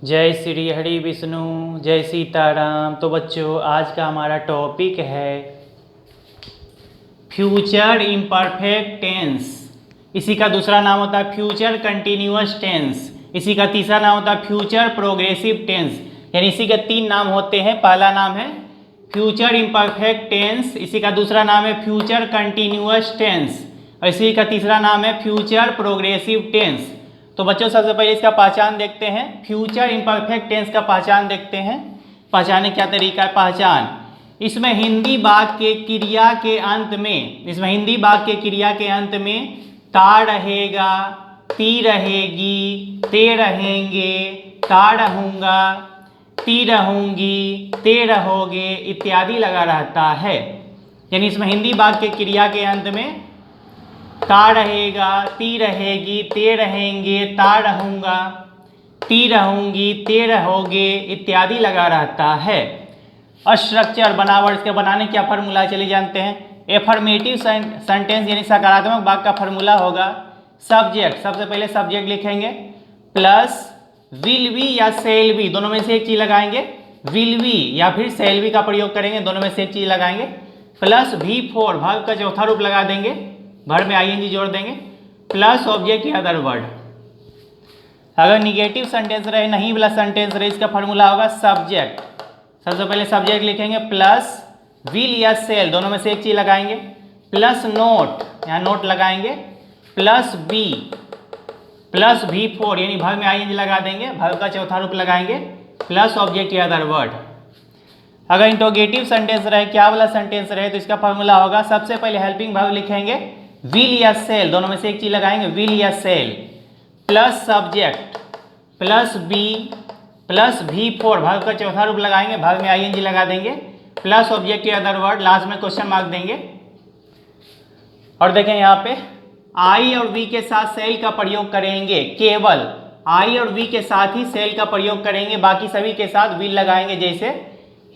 जय श्री हरि विष्णु, जय सीताराम। तो बच्चों, आज का हमारा टॉपिक है फ्यूचर इम्परफेक्ट टेंस। इसी का दूसरा नाम होता है फ्यूचर कंटिन्यूअस टेंस। इसी का तीसरा नाम होता है फ्यूचर प्रोग्रेसिव टेंस। यानी इसी के तीन नाम होते हैं। पहला नाम है फ्यूचर इम्परफेक्ट टेंस, इसी का दूसरा नाम है फ्यूचर कंटिन्यूअस टेंस और इसी का तीसरा नाम है फ्यूचर प्रोग्रेसिव टेंस। तो बच्चों, सबसे पहले इसका पहचान देखते हैं। फ्यूचर इम्परफेक्ट टेंस का पहचान देखते हैं। पहचानने क्या तरीका है? पहचान, इसमें हिंदी वाक्य के क्रिया के अंत में ता रहेगा, ती रहेगी, ते रहेंगे, ता रहूँगा, ती रहूँगी, ते रहोगे इत्यादि लगा रहता है। यानी इसमें हिंदी वाक्य के क्रिया के अंत में ता रहेगा, ती रहेगी, ते रहेंगे, ता रहूँगा, ती रहूँगी, ते रहोगे इत्यादि लगा रहता है। स्ट्रक्चर बनावट, इसके बनाने क्या फार्मूला चलिए जानते हैं। एफर्मेटिव सेंटेंस यानी सकारात्मक वाक्य का फार्मूला होगा सब्जेक्ट। सबसे पहले सब्जेक्ट लिखेंगे प्लस विल बी या सेल बी, दोनों में से एक चीज लगाएंगे। विल बी या फिर सेल बी का प्रयोग करेंगे, दोनों में से एक चीज लगाएंगे। प्लस V4 भाग का चौथा रूप लगा देंगे, भर में आईएनजी जोड़ देंगे, प्लस ऑब्जेक्ट या अदर वर्ड। अगर निगेटिव सेंटेंस रहे, नहीं वाला सेंटेंस रहे, इसका फार्मूला होगा सब्जेक्ट। सबसे पहले सब्जेक्ट लिखेंगे प्लस विल या सेल, दोनों में से एक चीज लगाएंगे, प्लस नोट, यहाँ नोट लगाएंगे, प्लस बी, प्लस V4 यानी भाग में आईएनजी लगा देंगे, भाग का चौथा रूप लगाएंगे, प्लस ऑब्जेक्ट या अदर वर्ड। अगर इंटरोगेटिव सेंटेंस रहे, क्या वाला सेंटेंस रहे, तो इसका फार्मूला होगा सबसे पहले हेल्पिंग भाग लिखेंगे विल या सेल, दोनों में से एक चीज लगाएंगे, विल या shall, plus subject, plus be, plus V4 भाग का चौथा रूप लगाएंगे, भाग में आईएनजी लगा देंगे, प्लस ऑब्जेक्ट या अदर वर्ड, लास्ट में क्वेश्चन मार्क देंगे। और देखें यहाँ पे आई और वी के साथ सेल का प्रयोग करेंगे, केवल आई और वी के साथ ही सेल का प्रयोग करेंगे, बाकी सभी के साथ विल लगाएंगे। जैसे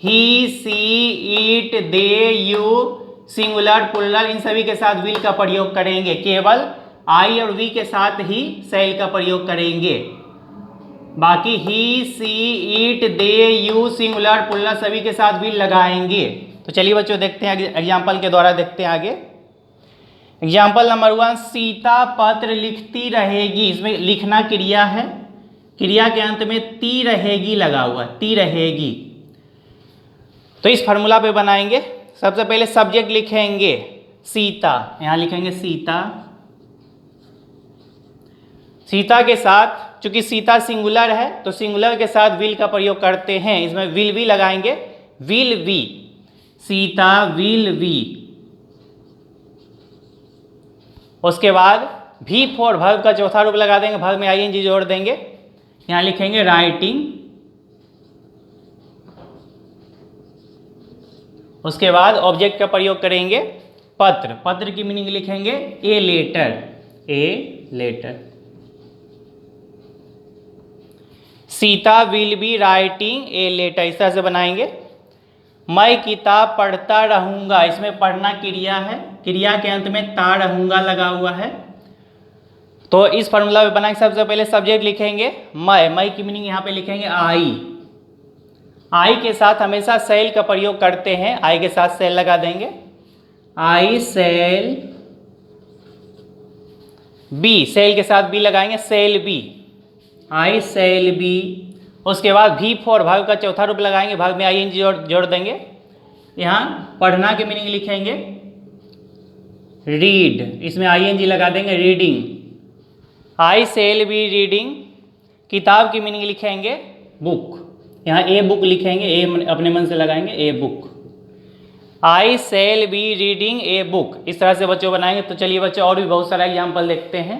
he, she, it, they, you, singular, plural, इन सभी के साथ विल का प्रयोग करेंगे, केवल आई और वी के साथ ही सेल का प्रयोग करेंगे। बाकी he, she, it, they, you, singular, plural सभी के साथ विल लगाएंगे। तो चलिए बच्चों, देखते हैं एग्जाम्पल के द्वारा देखते हैं आगे। एग्जाम्पल नंबर 1, सीता पत्र लिखती रहेगी। इसमें लिखना क्रिया है, क्रिया के अंत में ती रहेगी लगा हुआ, ती रहेगी। तो इस फार्मूला पे बनाएंगे। सबसे पहले सब्जेक्ट लिखेंगे सीता, यहां लिखेंगे सीता। सीता के साथ, चूंकि सीता सिंगुलर है तो सिंगुलर के साथ विल का प्रयोग करते हैं, इसमें विल भी लगाएंगे, will be, Sita will B. उसके बाद V4 भाग का चौथा रूप लगा देंगे, भाग में आईएनजी जोड़ देंगे, यहां लिखेंगे राइटिंग। उसके बाद ऑब्जेक्ट का प्रयोग करेंगे पत्र, पत्र की मीनिंग लिखेंगे a letter, a letter. Sita will be writing a letter, इस तरह से बनाएंगे। मैं किताब पढ़ता रहूंगा, इसमें पढ़ना क्रिया है, क्रिया के अंत में ता रहूंगा लगा हुआ है। तो इस फॉर्मूला में बनाएंगे। सबसे पहले सब्जेक्ट लिखेंगे मैं की मीनिंग यहाँ पे लिखेंगे आई। आई के साथ हमेशा सेल का प्रयोग करते हैं, आई के साथ सेल लगा देंगे, आई सेल बी, सेल के साथ बी लगाएंगे, सेल बी, आई सेल बी। उसके बाद V4 भाग का चौथा रूप लगाएंगे, भाग में आईएनजी जोड़ देंगे, यहाँ पढ़ना के मीनिंग लिखेंगे रीड, इसमें आईएनजी लगा देंगे, reading, I shall be reading. किताब की मीनिंग लिखेंगे बुक, यहाँ ए बुक लिखेंगे, ए अपने मन से लगाएंगे, a book, I shall be reading a book. इस तरह से बच्चों बनाएंगे। तो चलिए बच्चों, और भी बहुत सारा एग्जाम्पल देखते हैं।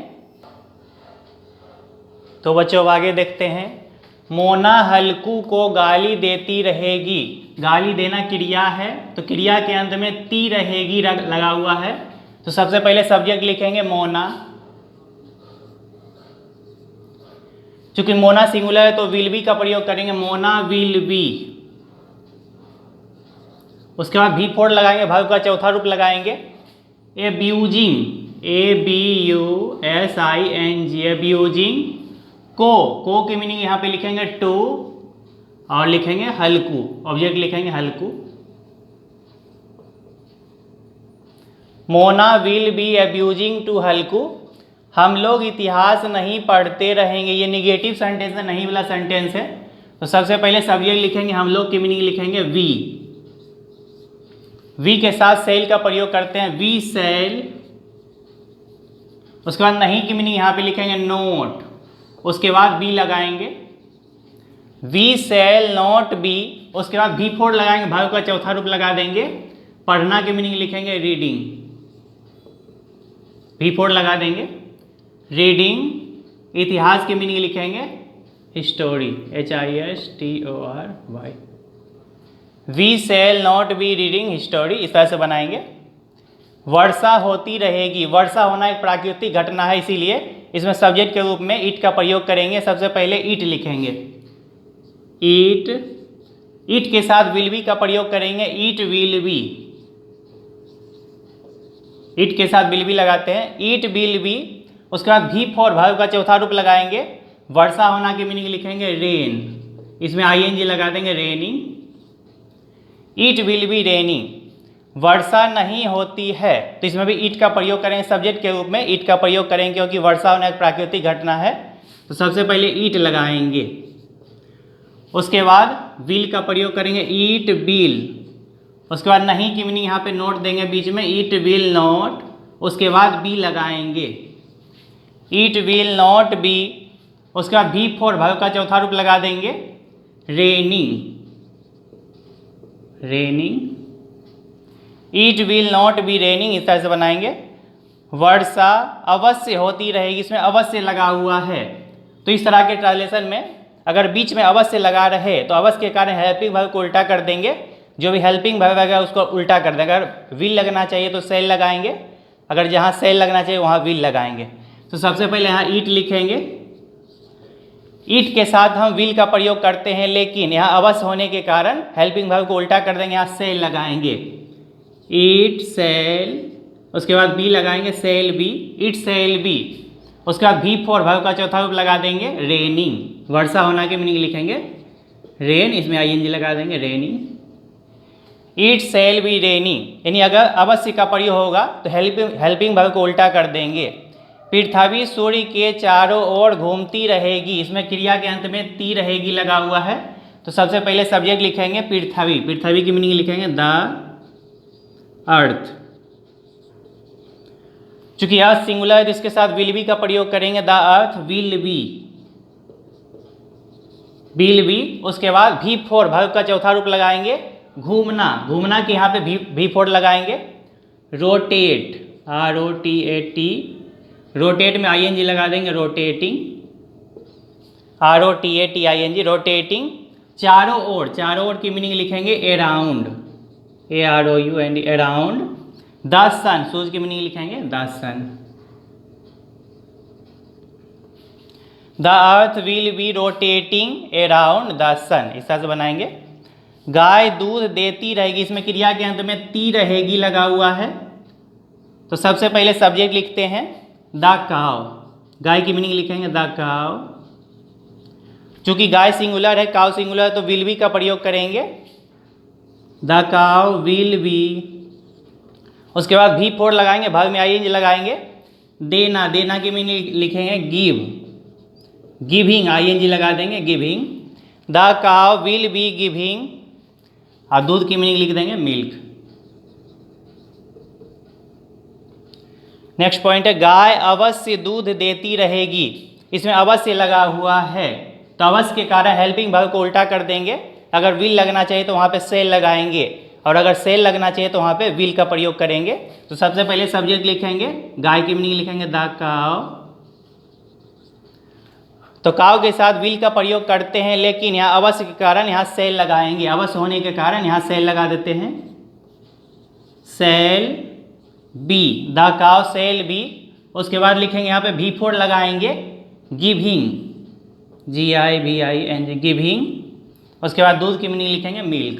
तो बच्चों आगे देखते हैं। मोना हल्कू को गाली देती रहेगी, गाली देना क्रिया है, तो क्रिया के अंत में ती रहेगी लगा हुआ है। तो सबसे पहले सब्जेक्ट लिखेंगे मोना, चूंकि मोना सिंगुलर है तो विल बी का प्रयोग करेंगे, मोना विल बी। उसके बाद V4 लगाएंगे, भाग का चौथा रूप लगाएंगे, एब्यूजिंग, ABUSING, एब्यूजिंग को की मीनिंग यहाँ पे लिखेंगे टू और लिखेंगे हल्कू, ऑब्जेक्ट लिखेंगे Halku. Mona will be abusing to Halku, हम लोग इतिहास नहीं पढ़ते रहेंगे। ये निगेटिव सेंटेंस है, नहीं वाला सेंटेंस है। तो सबसे पहले सब्जेक्ट लिखेंगे, हम लोग की मीनिंग लिखेंगे वी। वी के साथ सेल का प्रयोग करते हैं, वी सेल। उसके बाद नहीं की मीनिंग यहाँ पे लिखेंगे नोट, उसके बाद बी लगाएंगे, वी सेल नॉट बी। उसके बाद भी फोर लगाएंगे, भाव का चौथा रूप लगा देंगे। पढ़ना की मीनिंग लिखेंगे रीडिंग, भी फोर लगा देंगे, रीडिंग। इतिहास की मीनिंग लिखेंगे history, HISTORY। We shall not be reading history, इस तरह से बनाएंगे। वर्षा होती रहेगी, वर्षा होना एक प्राकृतिक घटना है, इसीलिए इसमें सब्जेक्ट के रूप में ईट का प्रयोग करेंगे। सबसे पहले ईट लिखेंगे, ईट। ईट के साथ विल बी का प्रयोग करेंगे, ईट विल बी। ईट के साथ विल बी लगाते हैं, ईट विल बी। उसके बाद भी फॉर वर्ब का चौथा रूप लगाएंगे। वर्षा होना की मीनिंग लिखेंगे रेन, इसमें ING लगा देंगे raining. It will be raining. वर्षा नहीं होती है, तो इसमें भी ईट का प्रयोग करेंगे, सब्जेक्ट के रूप में ईट का प्रयोग करेंगे, क्योंकि वर्षा होना एक प्राकृतिक घटना है। तो सबसे पहले ईट लगाएंगे। उसके बाद विल का प्रयोग करेंगे, ईट विल। उसके बाद नहीं की मीनिंग यहाँ पे नोट देंगे बीच में, ईट विल नॉट। उसके बाद बी लगाएंगे, ईट विल नॉट बी। उसके बाद भी फॉर वर्ब का चौथा रूप लगा देंगे, raining, raining. It will not B raining, इस तरह से बनाएंगे। वर्षा अवश्य होती रहेगी, इसमें अवश्य लगा हुआ है। तो इस तरह के ट्रांसलेशन में अगर बीच में अवश्य लगा रहे तो अवश्य के कारण हेल्पिंग वर्ब को उल्टा कर देंगे, जो भी हेल्पिंग वर्ब है उसको उल्टा कर देंगे। अगर विल लगना चाहिए तो सेल लगाएंगे, अगर जहाँ सेल लगना चाहिए वहाँ विल लगाएंगे। तो सबसे पहले यहाँ ईट लिखेंगे, ईट के साथ हम विल का प्रयोग करते हैं, लेकिन यहाँ अवश्य होने के कारण हेल्पिंग वर्ब को उल्टा कर देंगे, यहाँ सेल लगाएंगे, ईट सेल। उसके बाद बी लगाएंगे, सेल बी, ईट सेल बी। उसके बाद भी फॉर वर्ब का चौथा रूप लगा देंगे, रेनिंग। वर्षा होना की मीनिंग लिखेंगे रेन, इसमें ING लगा देंगे raining. It shall be raining, यानी अगर अवश्य का प्रयोग होगा तो हेल्पिंग वर्ब को उल्टा कर देंगे। पृथ्वी सूर्य के चारों ओर घूमती रहेगी, इसमें क्रिया के अंत में ती रहेगी लगा हुआ है। तो सबसे पहले सब्जेक्ट लिखेंगे पृथ्वी, पृथ्वी की मीनिंग लिखेंगे द अर्थ। चूंकि अर्थ सिंगुलर है तो इसके साथ विल बी का प्रयोग करेंगे, the earth will B, will be. उसके बाद भी फोर वर्ब का चौथा रूप लगाएंगे, घूमना, घूमना के यहाँ पे भी फोर लगाएंगे। रोटेट, ROTAT, रोटेट में ING लगा देंगे, रोटेटिंग, ROTATING, रोटेटिंग। चारों ओर, चारों ओर की मीनिंग लिखेंगे around, AROUND, around. The sun, सूरज की मीनिंग लिखेंगे the sun. The earth will be rotating around the sun, इस तरह से बनाएंगे। गाय दूध देती रहेगी, इसमें क्रिया के अंत में ती रहेगी लगा हुआ है। तो सबसे पहले सब्जेक्ट लिखते हैं द काव, गाय की मीनिंग लिखेंगे द काव। चूंकि गाय सिंगुलर है, काव सिंगुलर है, तो विल बी का प्रयोग करेंगे, द काव विल बी। उसके बाद भी फोर लगाएंगे, भाग में ING लगाएंगे। देना, देना की मीनिंग लिखेंगे गिव, गिविंग, ING लगा देंगे गिविंग। द काव विल बी गिविंग, और दूध की मीनिंग लिख देंगे मिल्क। नेक्स्ट पॉइंट है गाय अवश्य दूध देती रहेगी, इसमें अवश्य लगा हुआ है, तो अवश्य के कारण हेल्पिंग वर्ब को उल्टा कर देंगे। अगर विल लगना चाहिए तो वहाँ पे सेल लगाएंगे, और अगर सेल लगना चाहिए तो वहाँ पे विल का प्रयोग करेंगे। तो सबसे पहले सब्जेक्ट लिखेंगे, गाय की मीनिंग लिखेंगे द काव। तो काव के साथ विल का प्रयोग करते हैं, लेकिन यहाँ अवश्य के कारण यहाँ सेल लगाएंगे, अवश्य होने के कारण यहाँ सेल लगा देते हैं, सेल बी, द काव सेल बी। उसके बाद लिखेंगे यहाँ पे भी फोर लगाएंगे, गिविंग, GIVING, गिविंग। उसके बाद दूध की मीनिंग लिखेंगे मिल्क,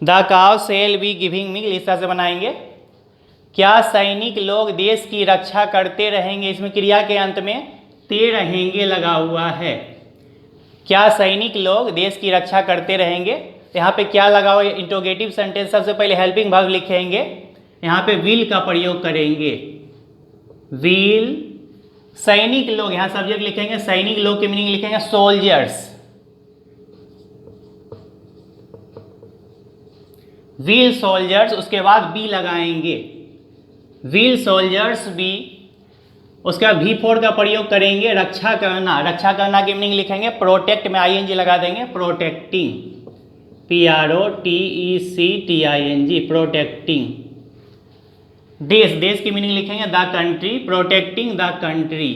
द काव सेल बी गिविंग मिल्क, इस तरह से बनाएंगे। क्या सैनिक लोग देश की रक्षा करते रहेंगे, इसमें क्रिया के अंत में ते रहेंगे लगा हुआ है। क्या सैनिक लोग देश की रक्षा करते रहेंगे, यहाँ पे क्या लगा हुआ है, इंट्रोगेटिव सेंटेंस। सबसे पहले हेल्पिंग वर्ब लिखेंगे, यहाँ पे विल का प्रयोग करेंगे, विल। सैनिक लोग, यहाँ सब्जेक्ट लिखेंगे, सैनिक लोग की मीनिंग लिखेंगे सोल्जर्स, विल सोल्जर्स। उसके बाद बी लगाएंगे, विल सोल्जर्स बी। उसके बाद V4 का प्रयोग करेंगे, रक्षा करना। रक्षा करना की मीनिंग लिखेंगे प्रोटेक्ट में ING लगा देंगे, प्रोटेक्टिंग, PROTECTING, प्रोटेक्टिंग। देश, देश की मीनिंग लिखेंगे the country, protecting the country.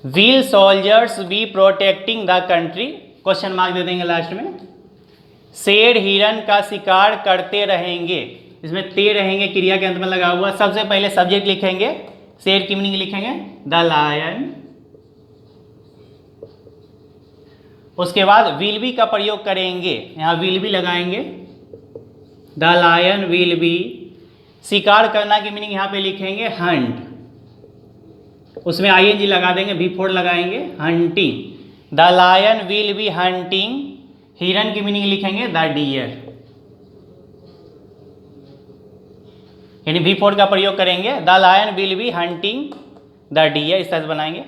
Will soldiers be protecting the country, question mark दे देंगे लास्ट में। शेर हिरन का शिकार करते रहेंगे, इसमें ते रहेंगे, क्रिया के अंत में लगा हुआ। सबसे पहले सब्जेक्ट लिखेंगे, शेर की मीनिंग लिखेंगे द लायन। उसके बाद विल बी का प्रयोग करेंगे, यहाँ विल बी लगाएंगे, द लायन विल बी। शिकार करना की मीनिंग यहाँ पे लिखेंगे हंट, उसमें ING लगा देंगे, V4 लगाएंगे, hunting. The lion will be hunting. हिरन की मीनिंग लिखेंगे द डियर, यानी V4 का प्रयोग करेंगे, the lion will be hunting the deer, इस तरह से बनाएंगे।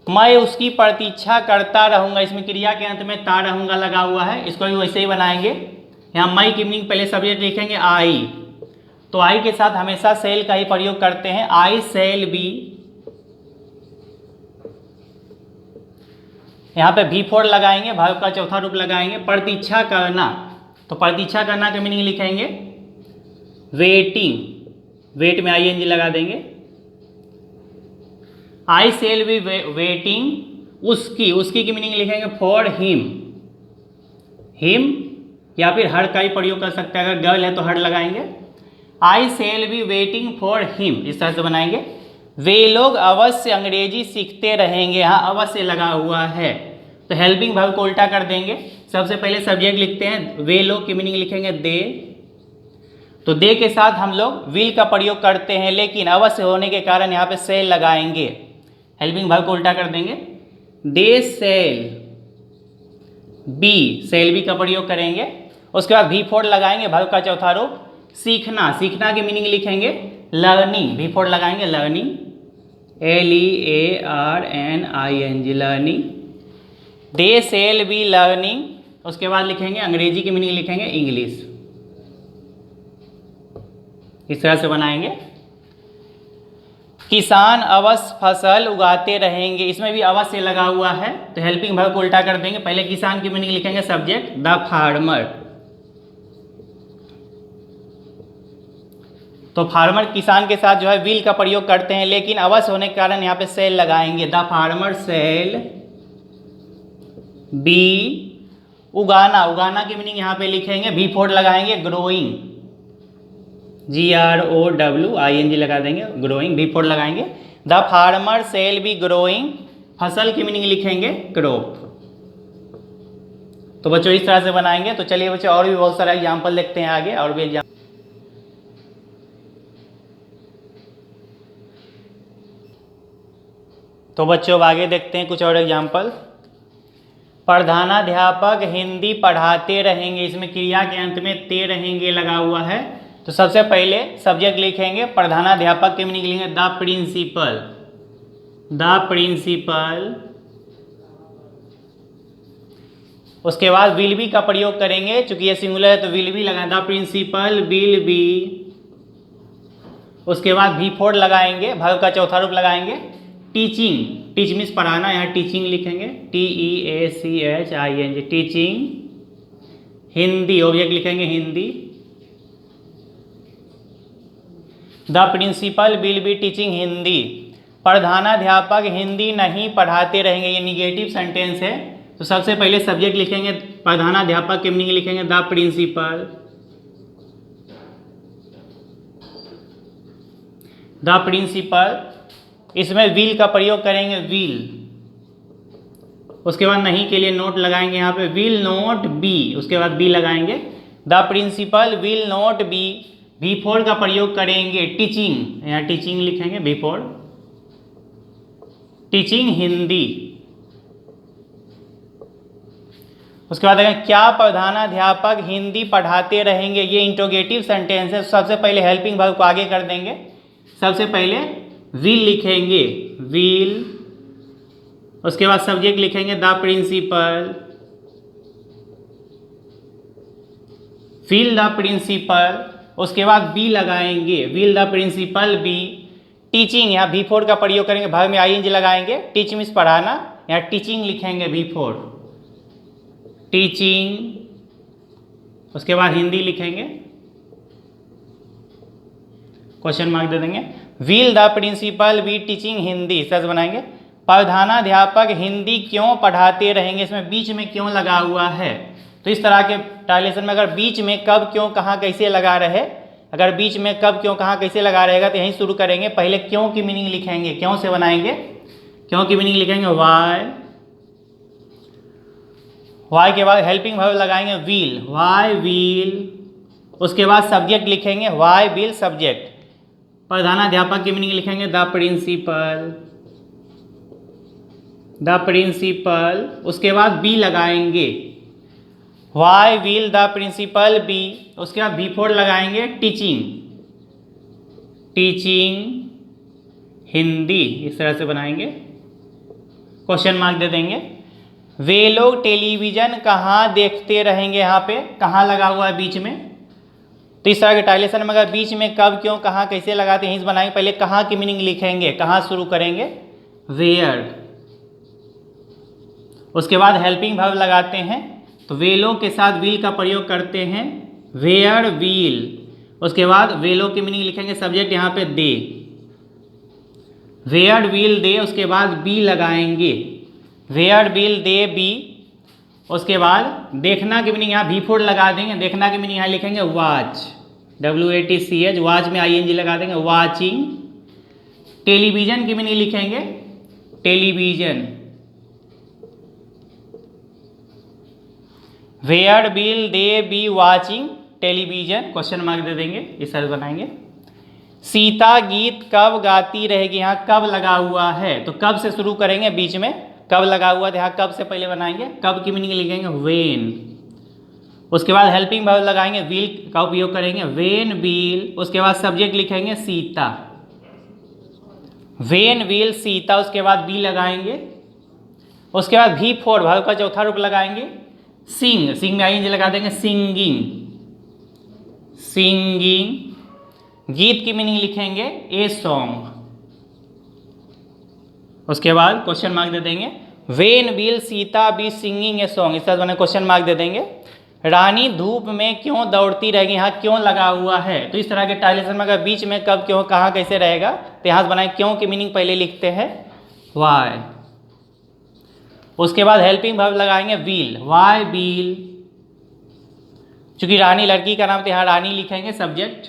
मैं उसकी प्रतीक्षा करता रहूंगा, इसमें क्रिया के अंत में ता रहूंगा लगा हुआ है, इसको भी वैसे ही बनाएंगे। यहाँ मैं की मीनिंग पहले सब्जेक्ट लिखेंगे आई, तो आई के साथ हमेशा सेल का ही प्रयोग करते हैं, आई सेल बी। यहाँ पे V4 लगाएंगे, वर्ब का चौथा रूप लगाएंगे, प्रतीक्षा करना। तो प्रतीक्षा करना का मीनिंग लिखेंगे वेटिंग, वेट में ING लगा देंगे। आई सेल बी वेटिंग, उसकी, उसकी की मीनिंग लिखेंगे फॉर हिम, हिम या फिर हर का ही प्रयोग कर सकते हैं, अगर गर्ल है तो हर लगाएंगे। I shall be waiting for him, इस तरह से बनाएंगे। वे लोग अवश्य अंग्रेजी सीखते रहेंगे, यहाँ अवश्य लगा हुआ है, तो हेल्पिंग वर्ब को उल्टा कर देंगे। सबसे पहले सब्जेक्ट लिखते हैं, वे लोग की मीनिंग लिखेंगे दे, तो दे के साथ हम लोग विल का प्रयोग करते हैं, लेकिन अवश्य होने के कारण यहाँ पे सेल लगाएंगे, हेल्पिंग वर्ब को उल्टा कर देंगे। They shall be, shall be का प्रयोग करेंगे। उसके बाद V4 लगाएंगे, वर्ब का चौथा रूप, सीखना। सीखना की मीनिंग लिखेंगे लर्निंग, V4 लगाएंगे, learning, LEARNING, learning. They shall be learning. उसके बाद लिखेंगे अंग्रेजी की मीनिंग लिखेंगे इंग्लिश, इस तरह से बनाएंगे। किसान अवश्य फसल उगाते रहेंगे, इसमें भी अवश्य लगा हुआ है, तो हेल्पिंग वर्ब को उल्टा कर देंगे। पहले किसान की मीनिंग लिखेंगे सब्जेक्ट द फार्मर, तो फार्मर किसान के साथ जो है विल का प्रयोग करते हैं, लेकिन अवश्य होने के कारण यहाँ पे सेल लगाएंगे, द फार्मर सेल बी। उगाना, उगाना की मीनिंग यहाँ पे लिखेंगे, V4 लगाएंगे, ग्रोइंग, GROWING लगा देंगे, ग्रोइंग, V4 लगाएंगे। The farmer shall be growing, फसल की मीनिंग लिखेंगे क्रॉप। तो बच्चों इस तरह से बनाएंगे। तो चलिए बच्चों और भी बहुत सारा एग्जाम्पल देखते हैं आगे, और भी एग्जाम्पल। तो बच्चों अब आगे देखते हैं कुछ और एग्जाम्पल। प्रधानाध्यापक हिंदी पढ़ाते रहेंगे, इसमें क्रिया के अंत में ते रहेंगे लगा हुआ है। तो सबसे पहले सब्जेक्ट लिखेंगे, प्रधानाध्यापक के मीनिंग लिखेंगे द प्रिंसिपल, द प्रिंसिपल। उसके बाद विल बी का प्रयोग करेंगे, चूंकि ये सिंगुलर है तो विल बी लगाएं, द प्रिंसिपल विल बी। उसके बाद V4 लगाएंगे, वर्ब का चौथा रूप लगाएंगे, टीचिंग, टीच मीन्स पढ़ाना, यहाँ टीचिंग लिखेंगे, TEACHING, टीचिंग। हिंदी, ऑब्जेक्ट लिखेंगे Hindi, the principal will be teaching Hindi. प्रधानाध्यापक हिंदी नहीं पढ़ाते रहेंगे, ये निगेटिव सेंटेंस है, तो सबसे पहले सब्जेक्ट लिखेंगे, प्रधानाध्यापक के मीनिंग लिखेंगे द प्रिंसिपल, द प्रिंसिपल। इसमें विल का प्रयोग करेंगे, विल, उसके बाद नहीं के लिए नोट लगाएंगे यहाँ पे, विल नॉट बी, उसके बाद बी लगाएंगे। The principal will not be, V4 का प्रयोग करेंगे टीचिंग, यहाँ टीचिंग लिखेंगे V4, टीचिंग हिंदी। उसके बाद अगर क्या प्रधानाध्यापक हिंदी पढ़ाते रहेंगे, ये इंट्रोगेटिव सेंटेंस है। सबसे पहले हेल्पिंग वर्ब को आगे कर देंगे, सबसे पहले विल लिखेंगे, विल, उसके बाद सब्जेक्ट लिखेंगे the principal, will the principal, उसके बाद बी लगाएंगे, will the principal be, teaching, यहाँ V4 का प्रयोग करेंगे, भाग में ING लगाएंगे, टीच मीन्स पढ़ाना, यहाँ टीचिंग लिखेंगे V4, टीचिंग, उसके बाद हिंदी लिखेंगे, क्वेश्चन मार्क दे देंगे, will the principal be teaching Hindi, सर्च बनाएंगे। प्रधानाध्यापक हिंदी क्यों पढ़ाते रहेंगे, इसमें बीच में क्यों लगा हुआ है, तो इस तरह के ट्रांसलेशन में अगर बीच में कब क्यों कहाँ कैसे लगा रहे, अगर बीच में कब क्यों कहाँ कैसे लगा रहेगा तो यहीं शुरू करेंगे, पहले क्यों की मीनिंग लिखेंगे, क्यों से बनाएंगे, क्यों की मीनिंग लिखेंगे वाई, वाई के बाद हेल्पिंग वर्ब लगाएंगे विल, वाई विल, उसके बाद सब्जेक्ट लिखेंगे वाई विल सब्जेक्ट, प्रधानाध्यापक की मीनिंग लिखेंगे द प्रिंसिपल, द प्रिंसिपल, उसके बाद बी लगाएंगे, why will the principal be, उसके बाद V4 लगाएंगे टीचिंग, टीचिंग हिंदी, इस तरह से बनाएंगे, क्वेश्चन मार्क दे देंगे। वे लोग टेलीविज़न कहाँ देखते रहेंगे, यहाँ पे कहाँ लगा हुआ है बीच में, तो इस तरह के ट्रांसलेशन में अगर बीच में कब क्यों कहाँ कैसे लगाते हैं, बनाएंगे, पहले कहाँ की मीनिंग लिखेंगे, कहाँ शुरू करेंगे वेयर, उसके बाद हेल्पिंग वर्ब लगाते हैं, तो वेलो के साथ विल का प्रयोग करते हैं, वेयर विल, उसके बाद वेलो की मीनिंग लिखेंगे, सब्जेक्ट यहाँ पे दे, वेयर विल दे, उसके बाद बी लगाएंगे, वेयर विल दे बी, उसके बाद देखना की मीनिंग यहाँ V4 लगा देंगे, देखना की मीनिंग यहाँ लिखेंगे वॉच, WATCH, वॉच में ING लगा देंगे, वॉचिंग, टेलीविजन की मीनिंग लिखेंगे television, where will they be watching television, question mark दे देंगे, इस तरह बनाएंगे। सीता गीत कब गाती रहेगी, यहाँ कब लगा हुआ है, तो कब से शुरू करेंगे, बीच में कब लगा हुआ है, यहाँ कब से पहले बनाएंगे, कब की मीनिंग लिखेंगे वेन, उसके बाद हेल्पिंग वर्ब लगाएंगे, विल का उपयोग करेंगे, वेन विल, उसके बाद सब्जेक्ट लिखेंगे सीता, वेन विल सीता, उसके बाद बी लगाएंगे, उसके बाद V4 वर्ब का चौथा रूप लगाएंगे, सिंग, सिंग में ING लगा देंगे, सिंगिंग, सिंगिंग, गीत की मीनिंग लिखेंगे ए सॉन्ग, उसके बाद क्वेश्चन मार्क दे देंगे, when will Sita be singing a song, इस तरह क्वेश्चन मार्क दे देंगे। रानी धूप में क्यों दौड़ती रहेगी, यहाँ क्यों लगा हुआ है, तो इस तरह के ट्रांसलेशन में अगर बीच में कब क्यों कहाँ कैसे रहेगा, तो यहाँ से बनाए क्यों की मीनिंग पहले लिखते हैं वाई, उसके बाद हेल्पिंग वर्ब लगाएंगे विल, वाई विल, चूंकि रानी लड़की का नाम तो यहाँ रानी लिखेंगे सब्जेक्ट,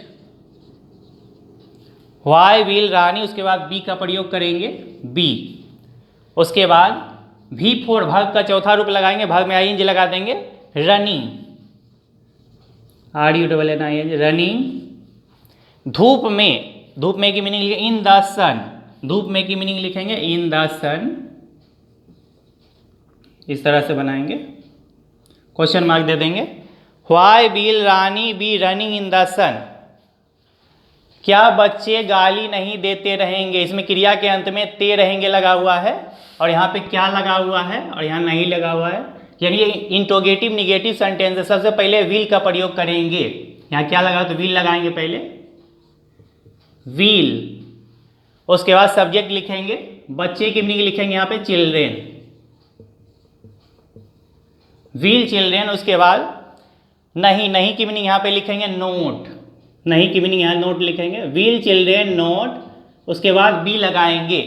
वाई विल रानी, उसके बाद बी का प्रयोग करेंगे बी, उसके बाद V4 वर्ब का चौथा रूप लगाएंगे, वर्ब में ING लगा देंगे, रनिंग, RUNNING, रनिंग, धूप में, धूप में की मीनिंग लिखेंगे इन द सन, धूप में की मीनिंग लिखेंगे इन द सन, इस तरह से बनाएंगे, क्वेश्चन मार्क दे देंगे। Why will Rani be running in the sun, क्या बच्चे गाली नहीं देते रहेंगे, इसमें क्रिया के अंत में ते रहेंगे लगा हुआ है, और यहाँ पे क्या लगा हुआ है और यहाँ नहीं लगा हुआ है, यानी ये इंट्रोगेटिव निगेटिव सेंटेंस है। सबसे पहले विल का प्रयोग करेंगे, यहाँ क्या लगा तो विल लगाएंगे पहले विल, उसके बाद सब्जेक्ट लिखेंगे, बच्चे की मीनिंग लिखेंगे यहाँ पे चिल्ड्रेन, विल चिल्ड्रेन, उसके बाद नहीं, नहीं की मीनिंग यहाँ पे लिखेंगे नोट, नहीं की मीनिंग यहाँ नोट लिखेंगे, विल चिल्ड्रेन नोट, उसके बाद बी लगाएंगे,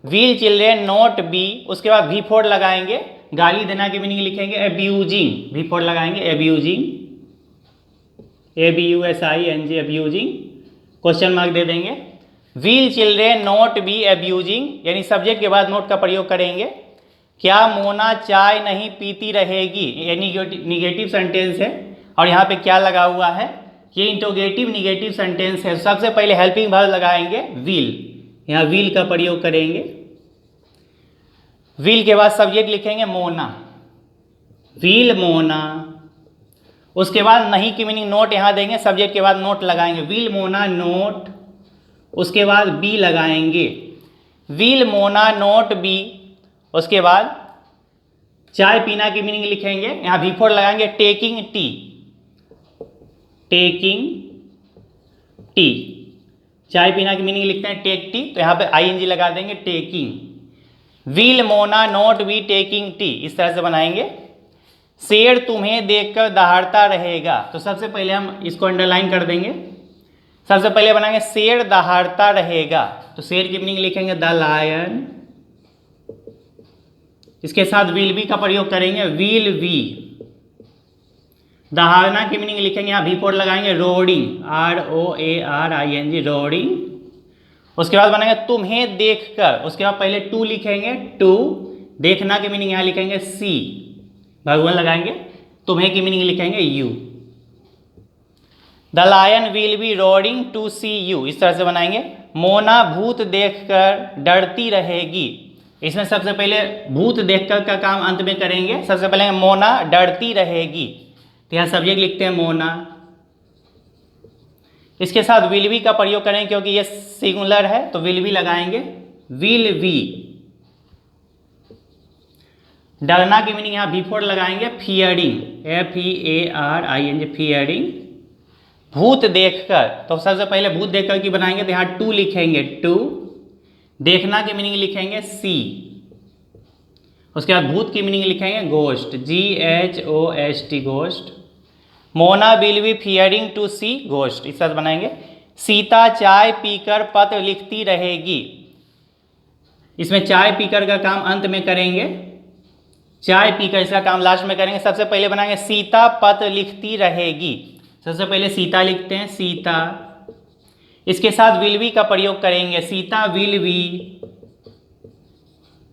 विल चिल्ड्रेन नोट बी, उसके बाद V4 लगाएंगे, गाली देना की मीनिंग लिखेंगे एब्यूजिंग, V4 लगाएंगे abusing, ABUSING abusing, question mark दे देंगे। Will children not be abusing, यानी सब्जेक्ट के बाद नोट का प्रयोग करेंगे, क्या मोना चाय नहीं पीती रहेगी, ये निगेटिव सेंटेंस है और यहाँ पे क्या लगा हुआ है, ये इंटरोगेटिव निगेटिव सेंटेंस है। सबसे पहले हेल्पिंग वर्ब लगाएंगे विल, यहाँ विल का प्रयोग करेंगे। विल के बाद सब्जेक्ट लिखेंगे मोना, विल मोना। उसके बाद नहीं की मीनिंग नोट यहाँ देंगे, सब्जेक्ट के बाद नोट लगाएंगे, विल मोना नोट। उसके बाद बी लगाएंगे, विल मोना नोट बी। उसके बाद चाय पीना की मीनिंग लिखेंगे, यहाँ बिफोर लगाएंगे टेकिंग टी, टेकिंग टी। चाय पीना की मीनिंग लिखते हैं टेक टी, तो यहाँ पे आईएनजी लगा देंगे taking. Will Mona note be taking tea, इस तरह से बनाएंगे। शेर तुम्हें देखकर दहाड़ता रहेगा, तो सबसे पहले हम इसको अंडरलाइन कर देंगे। सबसे पहले बनाएंगे शेर दहाड़ता रहेगा, तो शेर की मीनिंग लिखेंगे द लायन। इसके साथ विल बी का प्रयोग करेंगे, विल बी। दहाड़ना की मीनिंग लिखेंगे, यहाँ भी फोर लगाएंगे रोडिंग, ROARING रोडिंग। उसके बाद बनाएंगे तुम्हें देखकर, उसके बाद पहले टू लिखेंगे टू। देखना की मीनिंग यहाँ लिखेंगे सी, भगवान लगाएंगे। तुम्हें की मीनिंग लिखेंगे you. The lion will be roaring to see you, इस तरह से बनाएंगे। मोना भूत देखकर डरती रहेगी, इसमें सबसे पहले भूत देखकर का काम अंत में करेंगे। सबसे पहले मोना डरती रहेगी, तो यहाँ सब्जेक्ट लिखते हैं मोना। इसके साथ विल बी का प्रयोग करेंगे, क्योंकि ये सिंगुलर है तो विल बी लगाएंगे, विल बी। डरना की मीनिंग यहाँ बिफोर लगाएंगे फियरिंग, FEARING फियरिंग। भूत देखकर, तो सबसे पहले भूत देखकर की बनाएंगे, तो यहाँ टू लिखेंगे टू। देखना की मीनिंग लिखेंगे सी। उसके बाद भूत की मीनिंग लिखेंगे ghost, GHOST ghost. Mona will be fearing to see ghost, इस तरह बनाएंगे। सीता चाय पीकर पत्र लिखती रहेगी, इसमें चाय पीकर का काम अंत में करेंगे, चाय पीकर इसका काम लास्ट में करेंगे। सबसे पहले बनाएंगे सीता पत्र लिखती रहेगी, सबसे पहले सीता लिखते हैं सीता। इसके साथ विल बी का प्रयोग करेंगे, सीता विल बी।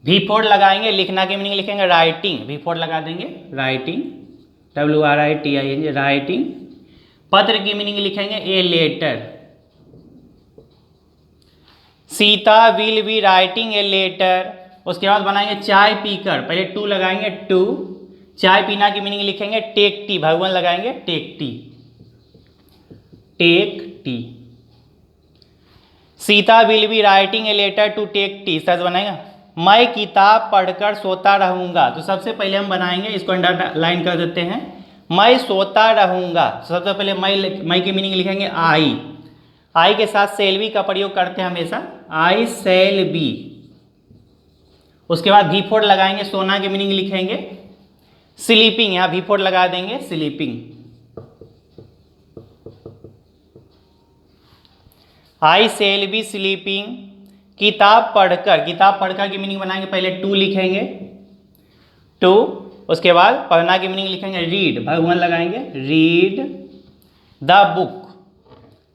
V4 लगाएंगे, लिखना की मीनिंग लिखेंगे राइटिंग, V4 लगा देंगे राइटिंग, WRITING राइटिंग। पत्र की मीनिंग लिखेंगे a letter. Sita will be writing a letter. उसके बाद बनाएंगे चाय पीकर, पहले टू लगाएंगे टू। चाय पीना की मीनिंग लिखेंगे टेक टी, भगवान लगाएंगे take tea, take tea. Sita will be writing a letter to take tea, सच बनाएगा। मैं किताब पढ़कर सोता रहूँगा, तो सबसे पहले हम बनाएंगे, इसको अंडरलाइन कर देते हैं, मैं सोता रहूँगा। सबसे पहले मैं की मीनिंग लिखेंगे आई के साथ सेल बी का प्रयोग करते हैं हमेशा, आई सेल बी। उसके बाद V4 लगाएंगे, सोना की मीनिंग लिखेंगे स्लीपिंग, यहाँ V4 लगा देंगे sleeping. I shall be sleeping. किताब पढ़कर, किताब पढ़कर की मीनिंग बनाएंगे, पहले टू लिखेंगे टू। उसके बाद पढ़ना की मीनिंग लिखेंगे रीड, भगवान लगाएंगे read the book,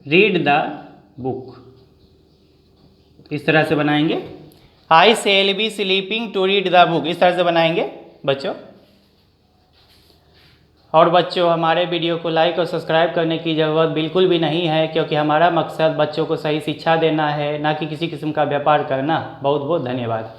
read the book, इस तरह से बनाएंगे। I shall be sleeping to read the book, इस तरह से बनाएंगे बच्चों। और बच्चों, हमारे वीडियो को लाइक और सब्सक्राइब करने की ज़रूरत बिल्कुल भी नहीं है, क्योंकि हमारा मकसद बच्चों को सही शिक्षा देना है, ना कि किसी किस्म का व्यापार करना। बहुत बहुत धन्यवाद।